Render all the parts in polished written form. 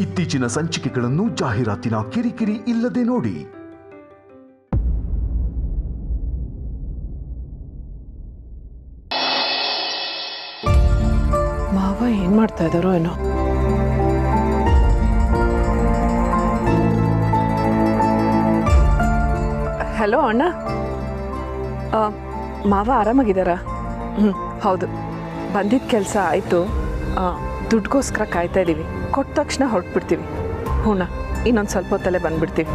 ಇತ್ತೀಚಿನ ಸಂಚಿಕೆಗಳನ್ನು ಜಾಹೀರಾತಿನ ಕಿರಿಕಿರಿ ಇಲ್ಲದೆ ನೋಡಿ. ಮಾವ ಏನ್ ಮಾಡ್ತಾ ಇದ್ದಾರೋ ಏನೋ. ಹಲೋ ಅಣ್ಣ, ಮಾವ ಆರಾಮಾಗಿದ್ದಾರಾ? ಹೌದು, ಬಂದಿದ್ದ ಕೆಲಸ ಆಯಿತು. ದುಡ್ಗೋಸ್ಕರ ಕಾಯ್ತಾ ಇದ್ದೀವಿ. ಕೊಟ್ಟ ತಕ್ಷಣ ಹೊರಟ್ಬಿಡ್ತೀವಿ. ಹೂಣ್ಣ, ಇನ್ನೊಂದು ಸ್ವಲ್ಪ ಹೊತ್ತಲ್ಲೇ ಬಂದ್ಬಿಡ್ತೀವಿ.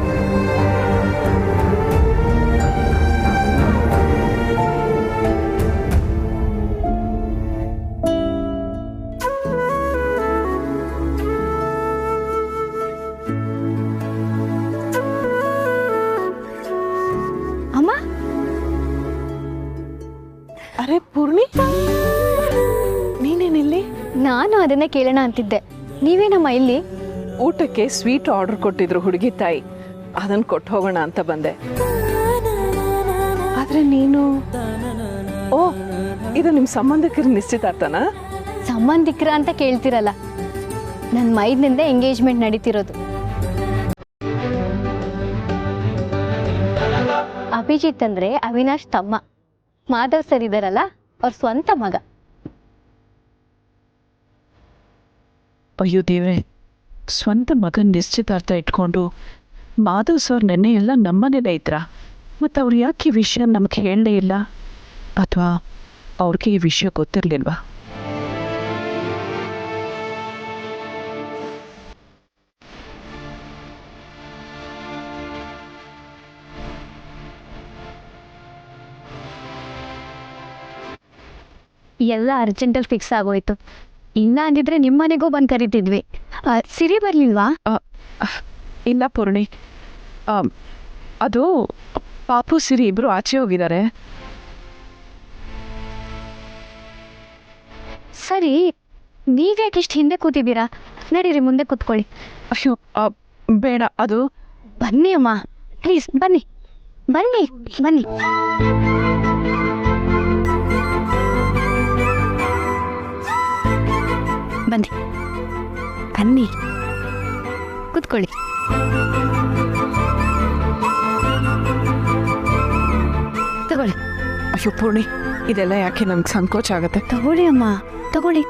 ಅಮ್ಮ, ಅರೆ ಪೂರ್ಣಿ, ನೀನೇನಿಲ್ಲಿ? ನಾನು ಅದನ್ನೇ ಕೇಳೋಣ ಅಂತಿದ್ದೆ. ನೀವೇನಮ್ಮ ಇಲ್ಲಿ? ಊಟಕ್ಕೆ ಸ್ವೀಟ್ ಆರ್ಡರ್ ಕೊಟ್ಟಿದ್ರು ಹುಡುಗಿ ತಾಯಿ, ಅದನ್ನು ಕೊಟ್ಟು ಹೋಗೋಣ ಅಂತ ಬಂದೆ. ಆದ್ರೆ ನೀನು, ಓ, ಇದು ನಿಮ್ಮ ಸಂಬಂಧಿಕರ ನಿಶ್ಚಿತಾರ್ಥನಾ? ಸಂಬಂಧಿಕರ ಅಂತ ಕೇಳ್ತಿರಲ್ಲ, ನನ್ನ ಮೈದ್ನಿಂದ ಎಂಗೇಜ್ಮೆಂಟ್ ನಡೀತಿರೋದು. ಅಭಿಜಿತ್ ಅಂದ್ರೆ ಅವಿನಾಶ್ ತಮ್ಮ. ಮಾಧವ್ ಸರ್ ಇದಾರಲ್ಲ, ಅವ್ರ ಸ್ವಂತ ಮಗ. ಅಯ್ಯೋ ದೇವ್ರೆ, ಸ್ವಂತ ಮಗನ ನಿಶ್ಚಿತಾರ್ಥ ಇಟ್ಕೊಂಡು ಮಾಧವ್ ಸರ್ ನೆನ್ನೆ ಎಲ್ಲ ನಮ್ಮನೇಲೇ ಇದ್ರ. ಮತ್ತು ಅವ್ರು ಯಾಕೆ ಈ ವಿಷಯ ನಮಗೆ ಹೇಳಲೇ ಇಲ್ಲ? ಅಥವಾ ಅವ್ರಿಗೆ ಈ ವಿಷಯ ಗೊತ್ತಿರಲಿಲ್ವಾ? ಎಲ್ಲ ಅರ್ಜೆಂಟಲ್ಲಿ ಫಿಕ್ಸ್ ಆಗೋಯ್ತು. ಇಲ್ಲ ಅಂದಿದ್ರೆ ನಿಮ್ಮನೆಗೂ ಬಂದು ಕರಿತಿದ್ವಿ. ಸಿರಿ ಬರ್ಲಿಲ್ವಾ? ಇಲ್ಲ ಪೂರ್ಣಿ, ಅದು ಪಾಪು ಸಿರಿ ಇಬ್ರು ಆಚೆ ಹೋಗಿದ್ದಾರೆ. ಸರಿ, ನೀವ್ಯಾಕೆ ಇಷ್ಟು ಹಿಂದೆ ಕೂತಿದ್ದೀರಾ? ನಡೀರಿ, ಮುಂದೆ ಕೂತ್ಕೊಳ್ಳಿ. ಅಯ್ಯೋ ಬೇಡ, ಅದು ಬನ್ನಿ ಅಮ್ಮ, ಪ್ಲೀಸ್ ಬನ್ನಿ ಬನ್ನಿ ಬನ್ನಿ. ಬನ್ನಿ ಬನ್ನಿ, ಕೂತ್ಕೊಳ್ಳಿ. ತಗೊಳ್ಳಿ. ಅಯ್ಯೋ ಪೂರ್ಣಿ, ಇದೆಲ್ಲ ಯಾಕೆ ನಮ್ಗೆ ಸಂಕೋಚ ಆಗುತ್ತೆ? ತಗೊಳ್ಳಿ ಅಮ್ಮ, ತಗೊಳ್ಳಿ.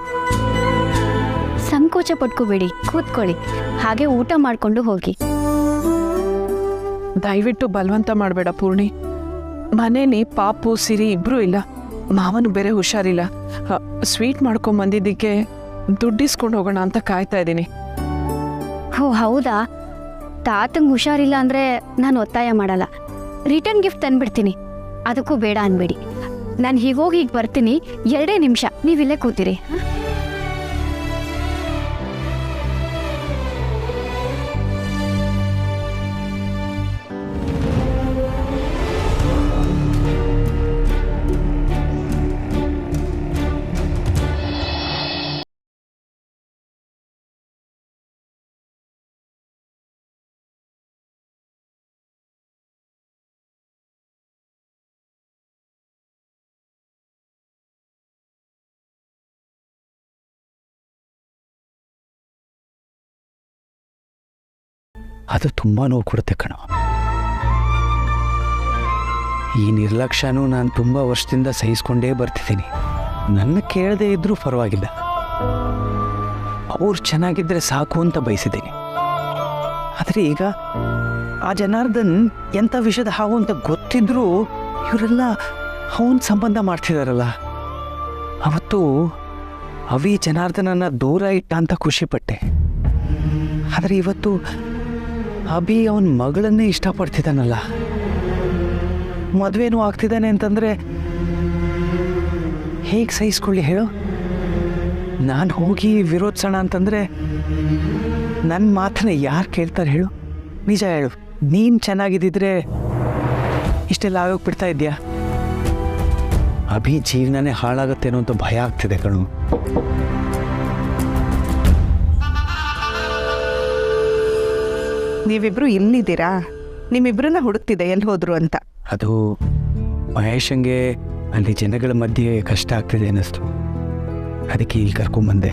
ಸಂಕೋಚ ಪಟ್ಕೋಬೇಡಿ, ಕೂತ್ಕೊಳ್ಳಿ. ಹಾಗೆ ಊಟ ಮಾಡಿಕೊಂಡು ಹೋಗಿ. ದಯವಿಟ್ಟು ಬಲವಂತ ಮಾಡಬೇಡ ಪೂರ್ಣಿ. ಮನೇಲಿ ಪಾಪು ಸಿರಿ ಇಬ್ರು ಇಲ್ಲ, ಮಾವನು ಬೇರೆ ಹುಷಾರಿಲ್ಲ. ಸ್ವೀಟ್ ಮಾಡ್ಕೊಂಬಂದಿದ್ದಕ್ಕೆ ದುಡ್ಡಿಸ್ಕೊಂಡು ಹೋಗೋಣ ಅಂತ ಕಾಯ್ತಾ ಇದ್ದೀನಿ. ಓ ಹೌದಾ? ತಾತಂಗೆ ಹುಷಾರಿಲ್ಲ ಅಂದರೆ ನಾನು ಒತ್ತಾಯ ಮಾಡಲ್ಲ. ರಿಟರ್ನ್ ಗಿಫ್ಟ್ ತಂದ್ಬಿಡ್ತೀನಿ, ಅದಕ್ಕೂ ಬೇಡ ಅನ್ಬೇಡಿ. ನಾನು ಹೀಗೋಗಿ ಈಗ ಬರ್ತೀನಿ, 2 ನಿಮಿಷ ನೀವಿಲ್ಲೇ ಕೂತಿರಿ. ಅದು ತುಂಬ ನೋವು ಕೊಡುತ್ತೆ ಕಣೋ. ಈ ನಿರ್ಲಕ್ಷ್ಯನೂ ನಾನು ತುಂಬ ವರ್ಷದಿಂದ ಸಹಿಸ್ಕೊಂಡೇ ಬರ್ತಿದ್ದೀನಿ. ನನ್ನ ಕೇಳದೇ ಇದ್ದರೂ ಪರವಾಗಿಲ್ಲ, ಅವ್ರು ಚೆನ್ನಾಗಿದ್ದರೆ ಸಾಕು ಅಂತ ಬಯಸಿದ್ದೀನಿ. ಆದರೆ ಈಗ ಆ ಜನಾರ್ದನ್ ಎಂಥ ವಿಷಯದ ಹಾವು ಅಂತ ಗೊತ್ತಿದ್ರೂ ಇವರೆಲ್ಲ ಅವನ ಸಂಬಂಧ ಮಾಡ್ತಿದಾರಲ್ಲ. ಅವತ್ತು ಅವಿ ಜನಾರ್ದನನ್ನು ದೂರ ಇಟ್ಟ ಅಂತ ಖುಷಿಪಟ್ಟೆ. ಆದರೆ ಇವತ್ತು ಅಭಿ ಅವನ ಮಗಳನ್ನೇ ಇಷ್ಟಪಡ್ತಿದ್ದಾನಲ್ಲ, ಮದುವೆನೂ ಆಗ್ತಿದ್ದಾನೆ ಅಂತಂದರೆ ಹೇಗೆ ಸಹಿಸ್ಕೊಳ್ಳಿ ಹೇಳು? ನಾನು ಹೋಗಿ ವಿರೋಧಿಸೋಣ ಅಂತಂದರೆ ನನ್ನ ಮಾತನ್ನ ಯಾರು ಕೇಳ್ತಾರೆ ಹೇಳು? ನಿಜ ಹೇಳು, ನೀನು ಚೆನ್ನಾಗಿದ್ದಿದ್ರೆ ಇಷ್ಟೆಲ್ಲ ಆಗೋಗ್ಬಿಡ್ತಾ ಇದೆಯಾ? ಅಭಿ ಜೀವನನೇ ಹಾಳಾಗತ್ತೇನೋ ಅಂತ ಭಯ ಆಗ್ತಿದೆ ಕಣು. ನೀವಿಬ್ರು ಇಲ್ಲಿದ್ದೀರಾ? ನಿಮ್ಮಿಬ್ರನ್ನ ಹುಡುಕ್ತಿದೆ ಎಲ್ಲಿ ಹೋದ್ರು ಅಂತ. ಅದು ಮಹೇಶಂಗೆ ಅಲ್ಲಿ ಜನಗಳ ಮಧ್ಯೆ ಕಷ್ಟ ಆಗ್ತಿದೆ ಅನ್ನಿಸ್ತು, ಅದಕ್ಕೆ ಇಲ್ಲಿ ಕರ್ಕೊಂಬಂದೆ.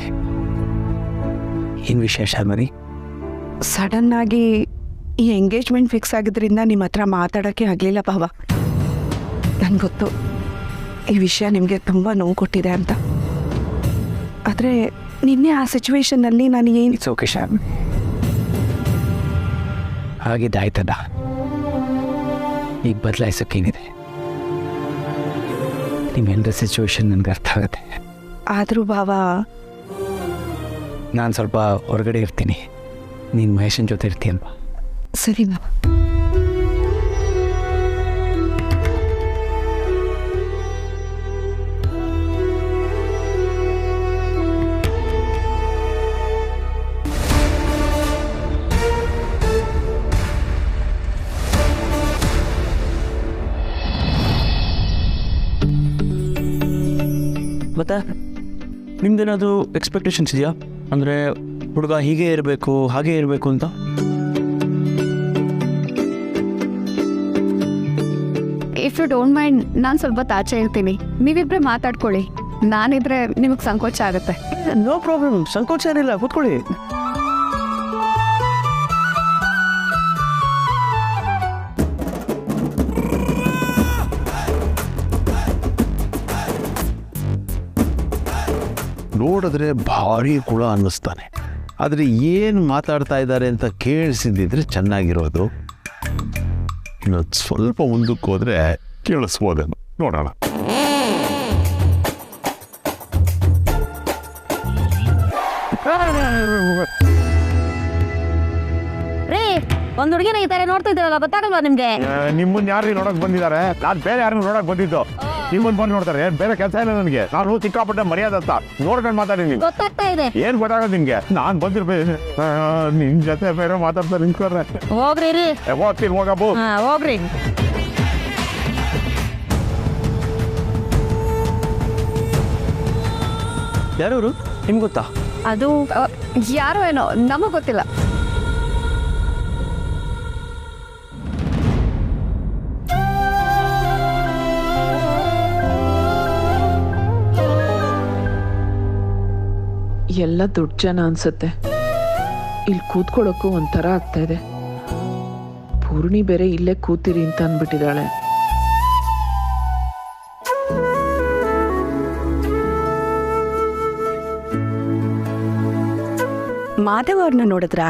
ಏನು ವಿಶೇಷ ಮರಿ? ಸಡನ್ನಾಗಿ ಈ ಎಂಗೇಜ್ಮೆಂಟ್ ಫಿಕ್ಸ್ ಆಗಿದ್ರಿಂದ ನಿಮ್ಮ ಹತ್ರ ಮಾತಾಡೋಕ್ಕೆ ಆಗಲಿಲ್ಲ ಭಾವ. ನನಗೆ ಗೊತ್ತು ಈ ವಿಷಯ ನಿಮಗೆ ತುಂಬ ನೋವು ಕೊಟ್ಟಿದೆ ಅಂತ. ಆದರೆ ನಿನ್ನೆ ಆ ಸಿಚುವೇಶನ್ನಲ್ಲಿ ನಾನು ಏನು ಇಟ್ಸ್ ಓಕೆ ಶ್ಯಾಮ್, ಹಾಗಿದ್ದಾಯ್ತದ, ಈಗ ಬದಲಾಯಿಸೋಕ್ಕೇನಿದೆ? ನಿಮ್ಮೆಲ್ಲರ ಸಿಚುವೇಶನ್ ನನಗೆ ಅರ್ಥ ಆಗುತ್ತೆ. ಆದರೂ ಭಾವ, ನಾನು ಸ್ವಲ್ಪ ಹೊರಗಡೆ ಇರ್ತೀನಿ, ನೀನು ಮಹೇಶನ ಜೊತೆ ಇರ್ತೀಯಲ್ವಾ? ಸರಿ ಭಾವ. ಮತ್ತೆ ನಿಮ್ದೇನಾದರೂ ಎಕ್ಸ್ಪೆಕ್ಟೇಷನ್ಸ್ ಇದೆಯಾ? ಅಂದರೆ ಹುಡುಗ ಹೀಗೆ ಇರಬೇಕು ಹಾಗೆ ಇರಬೇಕು ಅಂತ? ಇಫ್ ಯು ಡೋಂಟ್ ಮೈಂಡ್ ನಾನು ಸ್ವಲ್ಪ ಆಚೆ ಇರ್ತೀನಿ, ನೀವಿಬ್ಬರೇ ಮಾತಾಡ್ಕೊಳ್ಳಿ. ನಾನಿದ್ರೆ ನಿಮಗೆ ಸಂಕೋಚ ಆಗುತ್ತೆ. ನೋ ಪ್ರಾಬ್ಲಮ್, ಸಂಕೋಚ ಏನಿಲ್ಲ, ಕೂತ್ಕೊಳ್ಳಿ. ನೋಡಿದ್ರೆ ಭಾರಿ ಕುಳ ಅನ್ನಿಸ್ತಾನೆ, ಆದರೆ ಏನು ಮಾತಾಡ್ತಾ ಇದ್ದಾರೆ ಅಂತ ಕೇಳಿಸಿದ್ರೆ ಚೆನ್ನಾಗಿರೋದು. ಇನ್ನೊಂದು ಸ್ವಲ್ಪ ಮುಂದಕ್ಕೆ ಹೋದರೆ ಕೇಳಿಸ್ಬೋದೇನು, ನೋಡೋಣ. ರೀ, ಒಂದು ಹುಡುಗಿನ ಈ ತರ ನೋಡ್ತಾ ಇದ್ದಾರಲ್ಲ, ಗೊತ್ತಾಗಲ್ವಾ ನಿಮ್ಗೆ? ನಿಮ್ಮನ್ನ ಯಾರು ನೋಡಕ್ ಬಂದಿದ್ದಾರೆ? ನಾನು ಬೇರೆ ಯಾರನ್ನ ನೋಡಕ್ ಬಂದಿದ್ದು. ನಿಮ್ಮನ್ನ ಬಂದು ನೋಡ್ತಾರೆ, ಬೇರೆ ಕೆಲಸ ಇಲ್ಲ ನನಗೆ. ನಾನು ಸಿಕ್ಕಾಪಟ್ಟೆ ಮರ್ಯಾದೆ ಅಂತ ನೋಡ್ಕೊಂಡು ಮಾತಾಡಿ. ಗೊತ್ತಾಗ್ತಾ ಇದೆ. ಏನ್ ಗೊತ್ತಾಗೋದು ನಿಮ್ಗೆ? ನಾನ್ ಬಂದಿರ್ಬೇಕು, ನಿನ್ ಜೊತೆ ಬೇರೆ ಮಾತಾಡ್ತಾರೆ ನಿಂತ್ಕೊಡ್ರೆ. ಹೋಗ್ರಿ ರೀ. ಹೋಗ್ತೀನಿ, ಹೋಗಬ್ಬು. ಹೋಗ್ರಿ. ಯಾರವರು ನಿಮ್ಗೆ ಗೊತ್ತಾ? ಅದು ಯಾರೋ ಏನೋ, ನಮಗೆ ಗೊತ್ತಿಲ್ಲ. ಎಲ್ಲ ದೊಡ್ಡ ಜನ ಅನ್ಸುತ್ತೆ. ಇಲ್ಲಿ ಕೂತ್ಕೊಳ್ಳೋಕ್ಕೂ ಒಂಥರ ಆಗ್ತಾ ಇದೆ. ಪೂರ್ಣಿ ಬೇರೆ ಇಲ್ಲೇ ಕೂತಿರಿ ಅಂತ ಅಂದ್ಬಿಟ್ಟಿದ್ದಾಳೆ. ಮಾಧವ್ ಅವ್ರನ್ನ ನೋಡಿದ್ರಾ?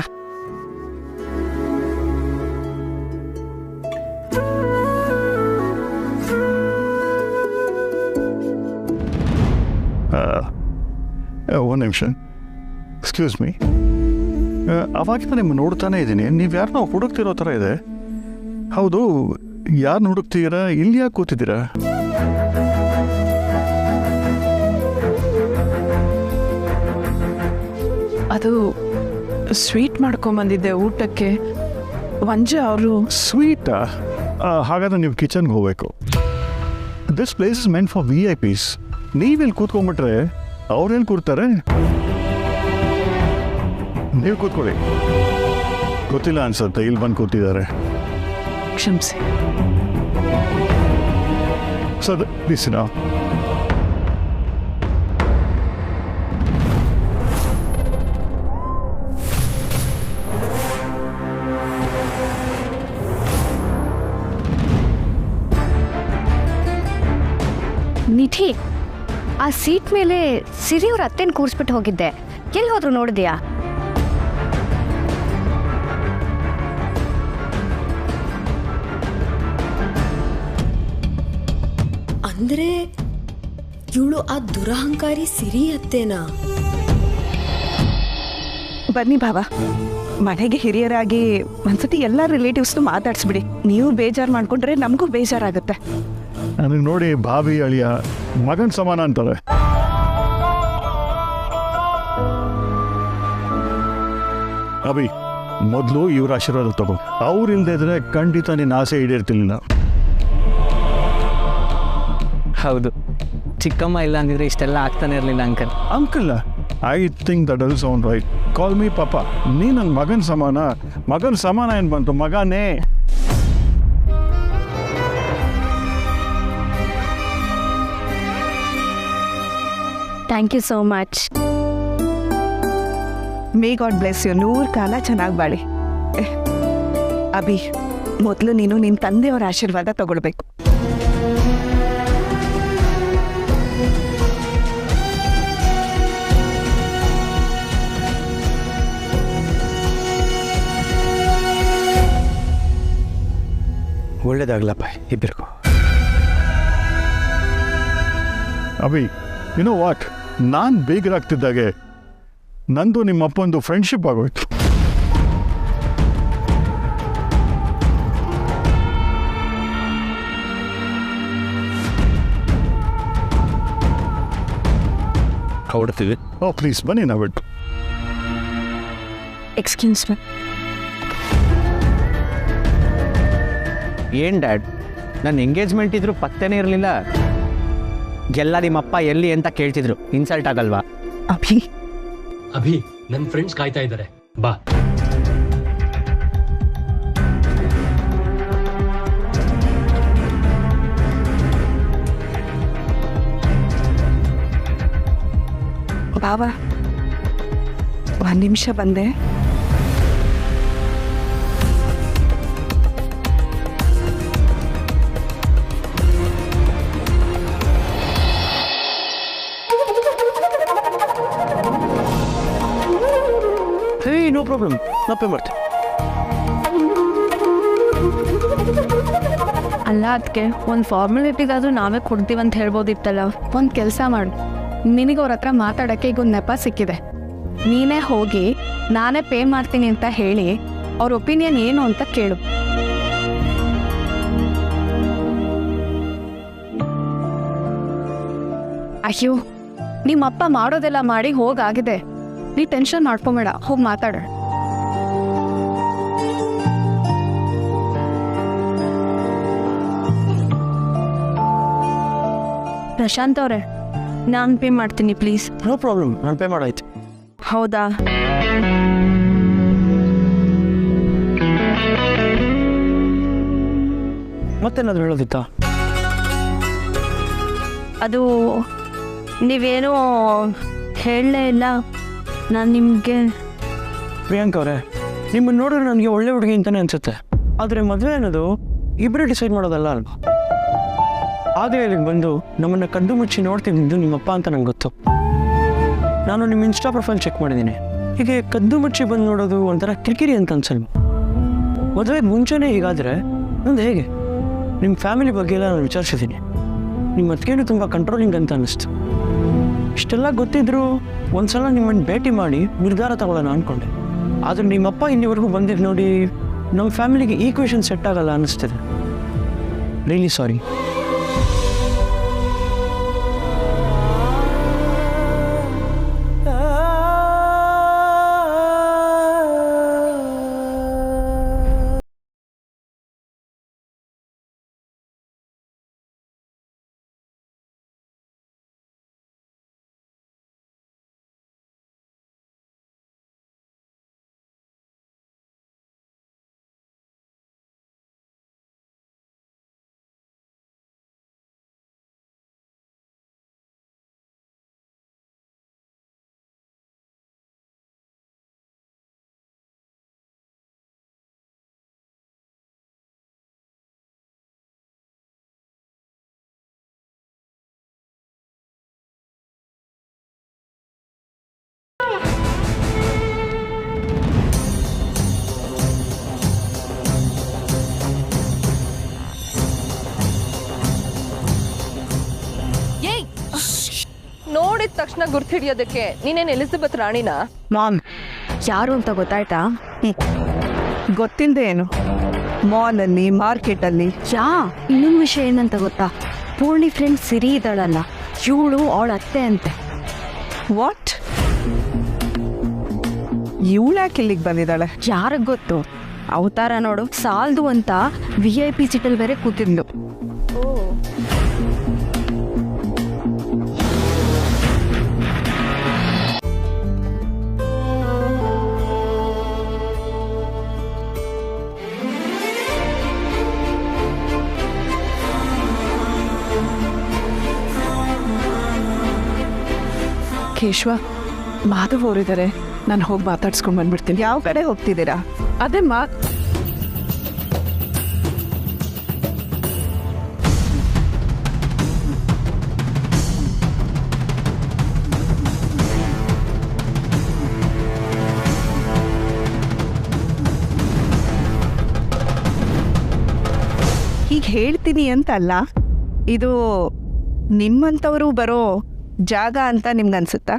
ಒಂದು ನಿಮಿಷ, ಎಕ್ಸ್ಕ್ಯೂಸ್ ಮೀ. ಅವಾಗಿಂದ ನಿಮ್ಮ ನೋಡ್ತಾನೆ ಇದ್ದೀನಿ. ನೀವು ಯಾರನ್ನ ಹುಡುಕ್ತಿರೋ ಥರ ಇದೆ. ಹೌದು, ಯಾರನ್ನ ಹುಡುಕ್ತೀರಾ? ಇಲ್ಲಿ ಯಾಕೆ ಕೂತಿದ್ದೀರಾ? ಅದು ಸ್ವೀಟ್ ಮಾಡ್ಕೊಂಬಂದಿದ್ದೆ ಊಟಕ್ಕೆ. ವಂಜ ಅವರು. ಸ್ವೀಟಾ? ಹಾಗಾದ್ರೆ ನೀವು ಕಿಚನ್ಗೆ ಹೋಗಬೇಕು. This place is meant for VIPs. ನೀವೆಲ್ಲಿ ಕೂತ್ಕೊಂಡ್ಬಿಟ್ರೆ ಅವ್ರೆಲ್ಲಿ ಕೂರ್ತಾರೆ? ನೀವು ಕೂತ್ಕೊಳ್ಳಿ. ಗೊತ್ತಿಲ್ಲ ಅನ್ಸುತ್ತೆ, ಇಲ್ಲಿ ಬಂದು ಕೂತಿದ್ದಾರೆ. ಕ್ಷಮಿಸಿ. ಸರ್ ಪ್ಲೀಸ್ ನಾ. ನಿಧಿ, ಆ ಸೀಟ್ ಮೇಲೆ ಸಿರಿಯವ್ರ ಅತ್ತೆನ ಕೂರಿಸ್ಬಿಟ್ಟು ಹೋಗಿದ್ದೆ. ಎಲ್ಲಿ ಹೋದ್ರು ನೋಡಿದ್ಯಾ? ಅಂದ್ರೆ ಇವಳು ಆ ದುರಹಂಕಾರಿ ಸಿರಿ ಅತ್ತೇನಾ? ಬನ್ನಿ ಭಾವ, ಮನೆಗೆ ಹಿರಿಯರಾಗಿ ಒಂದ್ಸತಿ ಎಲ್ಲ ರಿಲೇಟಿವ್ಸ್ನು ಮಾತಾಡ್ಸ್ಬಿಡಿ. ನೀವು ಬೇಜಾರು ಮಾಡ್ಕೊಂಡ್ರೆ ನಮಗೂ ಬೇಜಾರಾಗುತ್ತೆ. ನನಗೆ ನೋಡಿ ಭಾವಿ ಅಳಿಯ ಮಗನ ಸಮಾನ ಅಂತಾರೆ. ಅಭಿ, ಮೊದಲು ಇವ್ರ ಆಶೀರ್ವಾದ ತಗೋ. ಅವ್ರು ಇಲ್ದೇ ಇದ್ರೆ ಖಂಡಿತ ನಿನ್ನ ಆಸೆ ಈಡೇರ್ತಿಲ್ಲ. ಹೌದು, ಚಿಕ್ಕಮ್ಮ ಇಲ್ಲ ಅಂದಿದ್ರೆ ಇಷ್ಟೆಲ್ಲ ಆಗ್ತಾನೆ ಇರಲಿಲ್ಲ uncle. Uncle, I think that does sound right. Call me ಪಾಪ. ನೀ ನನ್ನ ಮಗನ ಸಮಾನ. ಮಗನ ಸಮಾನ ಏನು ಬಂತು? ಮಗನೇ. Thank you so much. May God bless you. 100 ಕಾಲ ಚೆನ್ನಾಗಿ ಬಾಳಿ. ಅಭಿ, ಮೊದಲು ನೀನು ನಿನ್ನ ತಂದೆಯವರ ಆಶೀರ್ವಾದ ತಗೊಳ್ಬೇಕು. ಒಳ್ಳೇದಾಗ್ಲಪ್ಪ ಇಬ್ಬರಿಗೂ. ಅಭಿ, ಯು ನೋ ವಾಟ್, ನಾನು ಬೇಗರಾಗ್ತಿದ್ದಾಗೆ ನಂದು ನಿಮ್ಮ ಅಪ್ಪಂದು ಫ್ರೆಂಡ್ಶಿಪ್ ಆಗೋಯ್ತು. ಹೊಡ್ತೀವಿ. ಓ ಪ್ಲೀಸ್ ಬನ್ನಿ ನಾವಿಟ್ಟು. Excuse me. ಏನು ಡ್ಯಾಡ್, ನನ್ನ ಎಂಗೇಜ್ಮೆಂಟ್ ಇದ್ರು ಪತ್ತೇನೇ ಇರಲಿಲ್ಲ. ಎಲ್ಲ ನಿಮ್ಮಪ್ಪ ಎಲ್ಲಿ ಅಂತ ಕೇಳ್ತಿದ್ರು. ಇನ್ಸಲ್ಟ್ ಆಗಲ್ವಾ? ಅಭಿ ಅಭಿ, ನನ್ನ ಫ್ರೆಂಡ್ಸ್ ಕಾಯ್ತಾ ಇದ್ದಾರೆ, ಬಾ. ಬಾವ, 1 ನಿಮಿಷ ಬಂದೆ. ನೋ ಪ್ರಾಬ್ಲಮ್, ನಾ ಪೇ ಮಾಡ್ತೀನಿ. ಅಲ್ಲ ಅದಕ್ಕೆ ಒಂದು ಫಾರ್ಮಾಲಿಟಿಗಾದ್ರೂ ನಾವೇ ಕೊಡ್ತೀವಂತ ಹೇಳ್ಬೋದಿತ್ತಲ್ಲ. ಒಂದು ಕೆಲಸ ಮಾಡು, ನಿನಗೆ ಅವ್ರ ಹತ್ರ ಮಾತಾಡೋಕ್ಕೆ ಈಗ ಒಂದು ನೆಪ ಸಿಕ್ಕಿದೆ. ನೀನೇ ಹೋಗಿ ನಾನೇ ಪೇ ಮಾಡ್ತೀನಿ ಅಂತ ಹೇಳಿ ಅವ್ರ ಒಪಿನಿಯನ್ ಏನು ಅಂತ ಕೇಳು. ಅಯ್ಯೋ, ನಿಮ್ಮಪ್ಪ ಮಾಡೋದೆಲ್ಲ ಮಾಡಿ ಹೋಗಾಗಿದೆ. ನೀ ಟೆನ್ಷನ್ ಮಾಡ್ಕೊಬೇಡ, ಹೋಗಿ ಮಾತಾಡ. ಪ್ರಶಾಂತ್ ಅವರೇ, ನಾನು ಪೇ ಮಾಡ್ತೀನಿ ಪ್ಲೀಸ್. ನೋ ಪ್ರಾಬ್ಲಮ್, ನಾನು ಪೇ ಮಾಡಾಯ್ತು. ಹೌದಾ? ಮತ್ತೇನಾದ್ರು ಹೇಳೋದಿತ್ತಾ? ಅದು ನೀವೇನೋ ಹೇಳಲೇ ಇಲ್ಲ. ನಾನು ನಿಮಗೆ ಪ್ರಿಯಾಂಕ ಅವರೇ, ನಿಮ್ಮನ್ನು ನೋಡಿದ್ರೆ ನನಗೆ ಒಳ್ಳೆ ಹುಡುಗಿ ಅಂತಲೇ ಅನಿಸುತ್ತೆ. ಆದರೆ ಮದುವೆ ಅನ್ನೋದು ಇಬ್ಬರೇ ಡಿಸೈಡ್ ಮಾಡೋದಲ್ಲ ಅಲ್ವಾ? ಆದರೆ ಇಲ್ಲಿಗೆ ಬಂದು ನಮ್ಮನ್ನು ಕದ್ದು ಮುಚ್ಚಿ ನೋಡ್ತಿದ್ದು ನಿಮ್ಮಪ್ಪ ಅಂತ ನಂಗೆ ಗೊತ್ತು. ನಾನು ನಿಮ್ಮ ಇನ್ಸ್ಟಾ ಪ್ರೊಫೈಲ್ ಚೆಕ್ ಮಾಡಿದ್ದೀನಿ. ಹೀಗೆ ಕದ್ದು ಮುಚ್ಚಿ ಬಂದು ನೋಡೋದು ಒಂಥರ ಕಿರಿಕಿರಿ ಅಂತ ಅನ್ಸಲ್ವ? ಮದುವೆಗೆ ಮುಂಚೆನೇ ಹೀಗಾದರೆ ನಂದು ಹೇಗೆ? ನಿಮ್ಮ ಫ್ಯಾಮಿಲಿ ಬಗ್ಗೆ ಎಲ್ಲ ನಾನು ವಿಚಾರಿಸಿದ್ದೀನಿ. ನಿಮ್ಮ ಅತ್ತಿಗೆನೂ ತುಂಬ ಕಂಟ್ರೋಲಿಂಗ್ ಅಂತ ಅನ್ನಿಸ್ತು. ಇಷ್ಟೆಲ್ಲ ಗೊತ್ತಿದ್ರು ಒಂದ್ಸಲ ನಿಮ್ಮನ್ನು ಭೇಟಿ ಮಾಡಿ ನಿರ್ಧಾರ ತಗೊಳ್ಳೋಣ ಅಂದ್ಕೊಂಡೆ. ಆದರೆ ನಿಮ್ಮಪ್ಪ ಇಲ್ಲಿವರೆಗೂ ಬಂದಿದ್ದು ನೋಡಿ ನಮ್ಮ ಫ್ಯಾಮಿಲಿಗೆ ಈಕ್ವೇಷನ್ ಸೆಟ್ ಆಗಲ್ಲ ಅನ್ನಿಸ್ತಿದೆ. Really sorry. ನೋಡಿದ ತಕ್ಷಣ ಗುರ್ತಿಡಿಯೋದಕ್ಕೆ ನೀನೇನು ಎಲಿಜಬೆತ್ ರಾಣಿನಾ? ಮಾಮ್, ಯಾರು ಅಂತ ಗೊತ್ತಾಯ್ತಾ? ಗೊತ್ತಿಲ್ಲದೆ ಏನು, ಮಾಲಲ್ಲಿ, ಮಾರ್ಕೆಟಲ್ಲಿ. ಇನ್ನೊಂದು ವಿಷಯ ಏನಂತ ಗೊತ್ತಾ? ಪೂರ್ಣಿ ಫ್ರೆಂಡ್ ಸಿರಿ ಇದ್ದಾಳಲ್ಲ, ಇವಳು ಅವಳ ಅತ್ತೆ ಅಂತೆ. ವಾಟ್? ಇವಳ್ಯಾಕೆ ಇಲ್ಲಿಗೆ ಬಂದಿದ್ದಾಳೆ? ಯಾರಿಗೆ ಗೊತ್ತು? ಅವತಾರ ನೋಡು, ಸಾಲ್ದು ಅಂತ VIP ಸೀಟಲ್ಲಿ ಬೇರೆ ಕೂತಿದ್ಲು. ಕೇಶವ, ಮಾಧವ್ ಅವರಿದ್ದಾರೆ, ನಾನು ಹೋಗಿ ಮಾತಾಡ್ಸ್ಕೊಂಡು ಬಂದ್ಬಿಡ್ತೀನಿ. ಯಾವ ಕಡೆ ಹೋಗ್ತಿದ್ದೀರಾ? ಅದೇ ಹೀಗೆ ಹೇಳ್ತೀನಿ ಅಂತ ಅಲ್ಲ, ಇದು ನಿಮ್ಮಂಥವರು ಬರೋ ಜಾಗ ಅಂತ ನಿಮ್ಗನ್ಸುತ್ತಾ?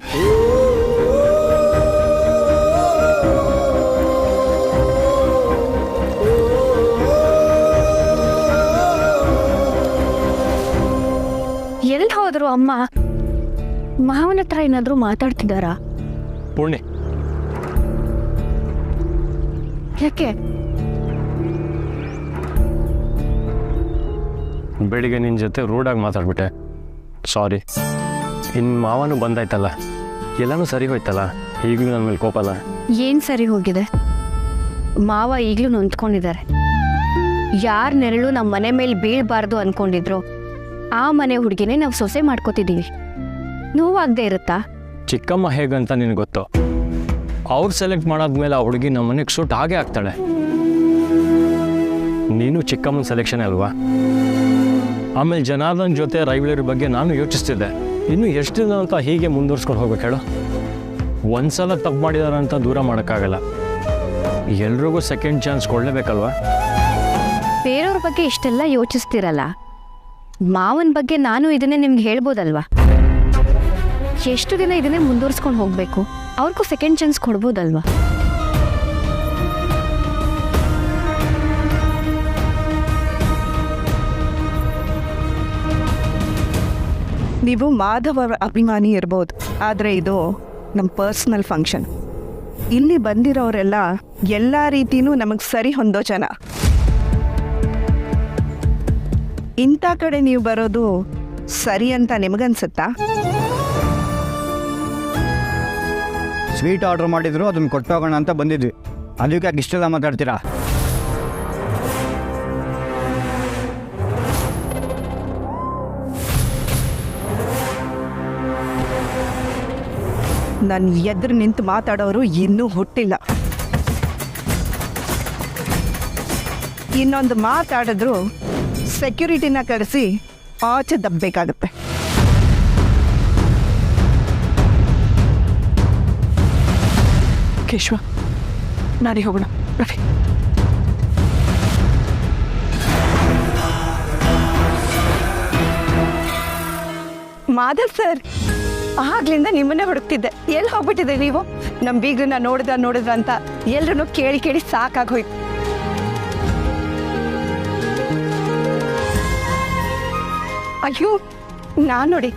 ಎಲ್ಲಿ ಹೋದ್ರು ಅಮ್ಮ? ಮಾವನ ಹತ್ರ ಏನಾದರೂ ಮಾತಾಡ್ತಿದ್ದಾರಾ? ಪೂರ್ಣಿ, ಯಾಕೆ? ಬೆಳಿಗ್ಗೆ ನಿನ್ನ ಜೊತೆ ರೂಡಾಗಿ ಮಾತಾಡ್ಬಿಟ್ಟೆ, ಸಾರಿ. ಇನ್ನು ಮಾವನು ಬಂದಾಯ್ತಲ್ಲ, ಎಲ್ಲನೂ ಸರಿ ಹೋಯ್ತಲ್ಲ, ಈಗಲೂ ನನ್ನ ಮೇಲೆ ಕೋಪಲ್ಲ. ಏನು ಸರಿ ಹೋಗಿದೆ? ಮಾವ ಈಗಲೂ ನೊಂದ್ಕೊಂಡಿದ್ದಾರೆ. ಯಾರ ನೆರಳು ನಮ್ಮ ಮನೆ ಮೇಲೆ ಬೀಳಬಾರ್ದು ಅಂದ್ಕೊಂಡಿದ್ರು ಆ ಮನೆ ಹುಡುಗಿನೇ ನಾವು ಸೊಸೆ ಮಾಡ್ಕೋತಿದ್ದೀವಿ. ನೋವಾಗದೆ ಇರುತ್ತಾ? ಚಿಕ್ಕಮ್ಮ ಹೇಗಂತ ನಿನಗೆ ಗೊತ್ತು. ಅವ್ರು ಸೆಲೆಕ್ಟ್ ಮಾಡಾದ್ಮೇಲೆ ಆ ಹುಡುಗಿ ನಮ್ಮ ಮನೆಗೆ ಸೂಟ್ ಹಾಗೆ ಆಗ್ತಾಳೆ. ನೀನು ಚಿಕ್ಕಮ್ಮನ ಸೆಲೆಕ್ಷನ್ ಅಲ್ವಾ? ಆಮೇಲೆ ಜನಾರ್ದನ್ ಜೊತೆ ರೈವಲರಿ ಬಗ್ಗೆ ನಾನು ಯೋಚಿಸ್ತಿದ್ದೆ. ಇನ್ನು ಎಷ್ಟು ದಿನ ಅಂತ ಹೀಗೆ ಮುಂದುವರ್ಸ್ಕೊಂಡು ಹೋಗ್ಬೇಕು ಹೇಳು? ಒಂದ್ಸಲ ತಪ್ಪು ಮಾಡಿದಾರ ಅಂತ ದೂರ ಮಾಡೋಕ್ಕಾಗಲ್ಲ. ಎಲ್ರಿಗೂ ಸೆಕೆಂಡ್ ಚಾನ್ಸ್ ಕೊಡಲೇಬೇಕಲ್ವಾ? ಬೇರೆಯವ್ರ ಬಗ್ಗೆ ಇಷ್ಟೆಲ್ಲ ಯೋಚಿಸ್ತಿರಲ್ಲ, ಮಾವನ ಬಗ್ಗೆ ನಾನು ಇದನ್ನೇ ನಿಮ್ಗೆ ಹೇಳ್ಬೋದಲ್ವಾ? ಎಷ್ಟು ದಿನ ಇದನ್ನೇ ಮುಂದುವರ್ಸ್ಕೊಂಡು ಹೋಗಬೇಕು? ಅವ್ರಿಗೂ ಸೆಕೆಂಡ್ ಚಾನ್ಸ್ ಕೊಡ್ಬೋದಲ್ವಾ? ನೀವು ಮಾಧವ್ ಅವರ ಅಭಿಮಾನಿ ಇರ್ಬೋದು, ಆದರೆ ಇದು ನಮ್ಮ ಪರ್ಸ್ನಲ್ ಫಂಕ್ಷನ್. ಇಲ್ಲಿ ಬಂದಿರೋರೆಲ್ಲ ಎಲ್ಲ ರೀತಿಯೂ ನಮಗೆ ಸರಿ ಹೊಂದೋ ಜನ. ಇಂಥ ಕಡೆ ನೀವು ಬರೋದು ಸರಿ ಅಂತ ನಿಮಗನ್ಸುತ್ತಾ? ಸ್ವೀಟ್ ಆರ್ಡರ್ ಮಾಡಿದ್ರು, ಅದನ್ನು ಕೊಟ್ಟೋಗೋಣ ಅಂತ ಬಂದಿದ್ವಿ. ಅದಕ್ಕೆ ಇಷ್ಟೆಲ್ಲ ಮಾತಾಡ್ತೀರಾ? ನನ್ನ ಎದುರು ನಿಂತು ಮಾತಾಡೋರು ಇನ್ನೂ ಹುಟ್ಟಿಲ್ಲ. ಇನ್ನೊಂದು ಮಾತಾಡಿದ್ರು ಸೆಕ್ಯೂರಿಟಿನ ಕರೆಸಿ ಆಚೆ ದಬ್ಬಬೇಕಾಗತ್ತೆ. ಕೇಶವ, ನಾನೇ ಹೋಗೋಣ. ರವಿ, ಮಾಧವ್ ಸರ್, ಆಗ್ಲಿಂದ ನಿಮ್ಮನ್ನೇ ಹುಡುಕ್ತಿದ್ದೆ. ಎಲ್ಲಿ ಹೋಗ್ಬಿಟ್ಟಿದೆ ನೀವು? ನಮ್ಮ ಬೀಗ್ರನ್ನ ನೋಡಿದ್ರ ಅಂತ ಎಲ್ರೂ ಕೇಳಿ ಕೇಳಿ ಸಾಕಾಗೋಯ್ತು. ಅಯ್ಯೋ, ನಾನು ನೋಡಿ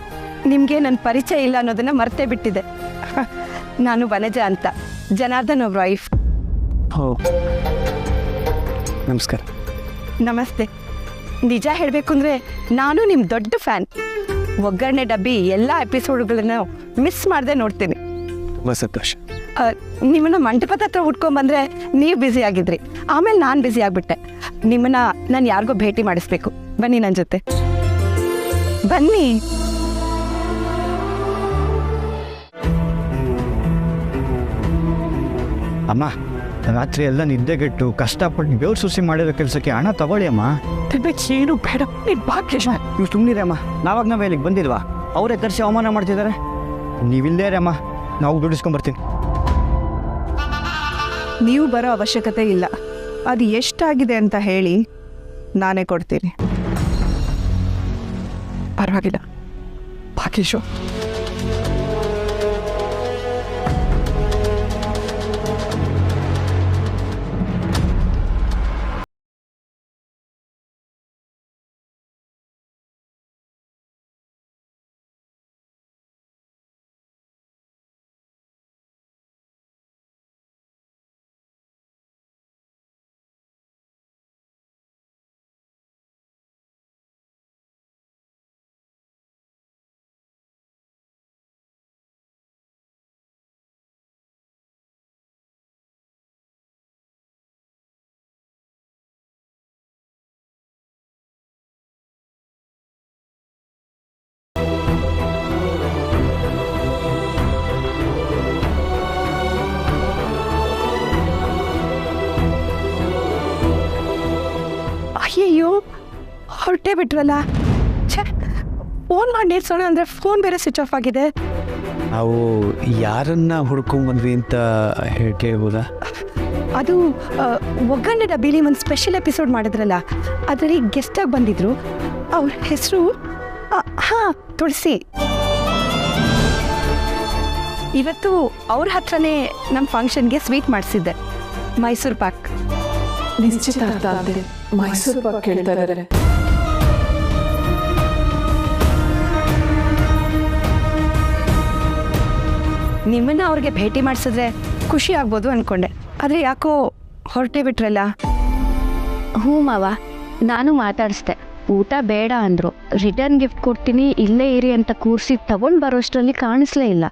ನಿಮಗೆ ನನ್ನ ಪರಿಚಯ ಇಲ್ಲ ಅನ್ನೋದನ್ನ ಮರ್ತೇ ಬಿಟ್ಟಿದ್ದೆ. ನಾನು ವನಜ ಅಂತ, ಜನಾರ್ದನ್ ಅವ್ರ ವೈಫ್. ನಮಸ್ಕಾರ. ನಮಸ್ತೆ. ನಿಜ ಹೇಳಬೇಕು ಅಂದರೆ ನಾನು ನಿಮ್ಮ ದೊಡ್ಡ ಫ್ಯಾನ್. ಒಗ್ಗರಣೆ ಡಬ್ಬಿ ಎಲ್ಲ ಎಪಿಸೋಡ್ಗಳನ್ನು ಮಿಸ್ ಮಾಡದೆ ನೋಡ್ತೀನಿ. ತುಂಬ ಸಂತೋಷ. ನಿಮ್ಮನ್ನ ಮಂಟಪದ ಹತ್ರ ಹುಡ್ಕೊಂಡ್ಬಂದ್ರೆ ನೀವು ಬ್ಯುಸಿ ಆಗಿದ್ರಿ, ಆಮೇಲೆ ನಾನು ಬ್ಯುಸಿ ಆಗಿಬಿಟ್ಟೆ. ನಿಮ್ಮನ್ನ ನಾನು ಯಾರಿಗೋ ಭೇಟಿ ಮಾಡಿಸ್ಬೇಕು. ಬನ್ನಿ ನನ್ನ ಜೊತೆ, ಬನ್ನಿ. ಅಮ್ಮ, ರಾತ್ರಿ ಎಲ್ಲ ನಿದ್ದೆಗೆಟ್ಟು ಕಷ್ಟಪಟ್ಟು ಬೇವ್ರು ಸುಸಿ ಮಾಡಿರೋ ಕೆಲಸಕ್ಕೆ ಹಣ ತಗೊಳ್ಳಿ ಅಮ್ಮ. ಏನು ಬೇಡ, ನೀನು ಭಾಗ್ಯಶ. ನೀವು ಸುಮ್ಮನಿರಿ ಅಮ್ಮ. ನಾವಾಗ ಇಲ್ಲಿಗೆ ಬಂದಿಲ್ವಾ? ಅವರೇ ಕರೆಸಿ ಅವಮಾನ ಮಾಡ್ತಿದ್ದಾರೆ. ನೀವಿಲ್ಲೇ ರೀ ಅಮ್ಮ, ನಾವು ದುಡಿಸ್ಕೊಂಬರ್ತೀನಿ. ನೀವು ಬರೋ ಅವಶ್ಯಕತೆ ಇಲ್ಲ. ಅದು ಎಷ್ಟಾಗಿದೆ ಅಂತ ಹೇಳಿ, ನಾನೇ ಕೊಡ್ತೀನಿ. ಪರವಾಗಿಲ್ಲ ಭಾಗ್ಯಶೋ. ಹೊರಟೇ ಬಿಟ್ರಲ್ಲ. ಛೇ, ಫೋನ್ ಮಾಡಿ ನಿಲ್ಸೋಣ ಅಂದರೆ ಫೋನ್ ಬೇರೆ ಸ್ವಿಚ್ ಆಫ್ ಆಗಿದೆ. ನಾವು ಯಾರನ್ನ ಹುಡ್ಕೊಂಬಂದ್ವಿ ಅಂತ ಕೇಳ್ಬೋದಾ? ಅದು ಒಗ್ಗರಣೆ ಡಬ್ಬಿಲಿ ಒಂದು ಸ್ಪೆಷಲ್ ಎಪಿಸೋಡ್ ಮಾಡಿದ್ರಲ್ಲ, ಅದರಲ್ಲಿ ಗೆಸ್ಟಾಗಿ ಬಂದಿದ್ರು. ಅವ್ರ ಹೆಸರು ಹಾಂ, ತುಳಸಿ. ಇವತ್ತು ಅವ್ರ ಹತ್ರನೇ ನಮ್ಮ ಫಂಕ್ಷನ್ಗೆ ಸ್ವೀಟ್ ಮಾಡಿಸಿದ್ದೆ, ಮೈಸೂರು ಪಾಕ್. ನಿಶ್ಚಿತಾರ್ಥ ಅಂತೆ ಮೈಸೂರು ಪಾಕ್ ಕೇಳ್ತಾ ಇದ್ದಾರೆ. ನಿಮ್ಮನ್ನ ಅವ್ರಿಗೆ ಭೇಟಿ ಮಾಡಿಸಿದ್ರೆ ಖುಷಿ ಆಗ್ಬೋದು ಅಂದ್ಕೊಂಡೆ, ಆದರೆ ಯಾಕೋ ಹೊರಟೇ ಬಿಟ್ರಲ್ಲ. ಹ್ಞೂ ಮಾವ, ನಾನು ಮಾತಾಡಿಸ್ದೆ. ಊಟ ಬೇಡ ಅಂದರು. ರಿಟರ್ನ್ ಗಿಫ್ಟ್ ಕೊಡ್ತೀನಿ, ಇಲ್ಲೇ ಇರಿ ಅಂತ ಕೂರಿಸಿ ತಗೊಂಡು ಬರೋಷ್ಟರಲ್ಲಿ ಕಾಣಿಸ್ಲೇ ಇಲ್ಲ.